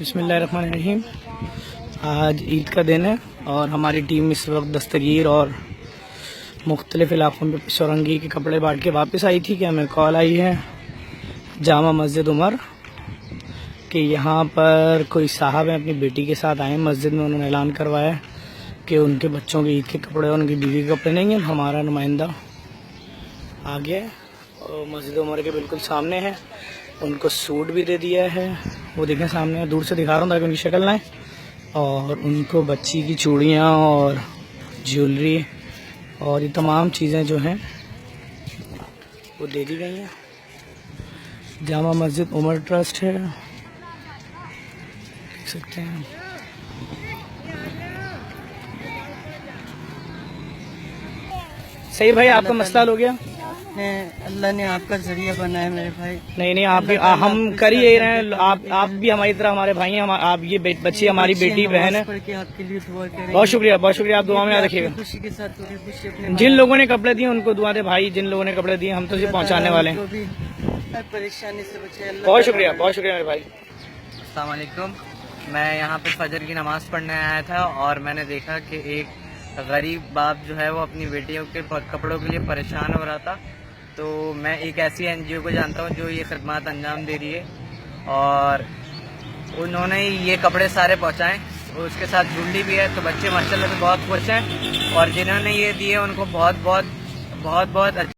बिस्मिल्लाहिर्रहमानिर्रहीम। आज ईद का दिन है और हमारी टीम इस वक्त दस्तगीर और मुख्तलिफ़ इलाक़ों में शौरंगी के कपड़े बांट के वापस आई थी कि हमें कॉल आई है जामा मस्जिद उमर कि यहाँ पर कोई साहब हैं अपनी बेटी के साथ आए मस्जिद में। उन्होंने ऐलान करवाया कि उनके बच्चों के ईद के कपड़े और उनकी बीवी के कपड़े नहीं हैं। हमारा नुमाइंदा आ गया है और मस्जिद उमर के बिल्कुल सामने है। उनको सूट भी दे दिया है, वो देखें सामने, दूर से दिखा रहा हूँ ताकि उनकी शक्ल ना आए। और उनको बच्ची की चूड़ियाँ और ज्वेलरी और ये तमाम चीज़ें जो हैं वो दे दी गई हैं। जामा मस्जिद उमर ट्रस्ट है, देख सकते हैं। सही भाई, आपका मसला हो गया। अल्लाह ने आपका जरिया बनाया मेरे भाई। नहीं आप भी हम कर ही रहे हैं। आप भी हमारी तरह हमारे भाई हैं। आप ये बच्ची हमारी बेटी बहन है। आपके लिए दुआ करें। बहुत शुक्रिया, बहुत शुक्रिया। आप दुआ में याद रखिएगा। खुशी के साथ खुशी अपने जिन लोगों ने कपड़े दिए उनको दुआ दे भाई। जिन लोगों ने कपड़े दिए हम तो सिर्फ पहुंचाने वाले हैं। हर परेशानी से बचे। बहुत शुक्रिया, बहुत शुक्रिया मेरे भाई। अस्सलाम वालेकुम। मैं यहाँ पे फजर की नमाज़ पढ़ने आया था और मैंने देखा कि एक गरीब बाप जो है वो अपनी बेटियों के कपड़ों के लिए परेशान हो रहा था। तो मैं एक ऐसी एनजीओ को जानता हूँ जो ये खिदमत अंजाम दे रही है और उन्होंने ये कपड़े सारे पहुँचाएँ। उसके साथ ज्वेलरी भी है। तो बच्चे माशाल्लाह से बहुत खुश हैं और जिन्होंने ये दिए उनको बहुत बहुत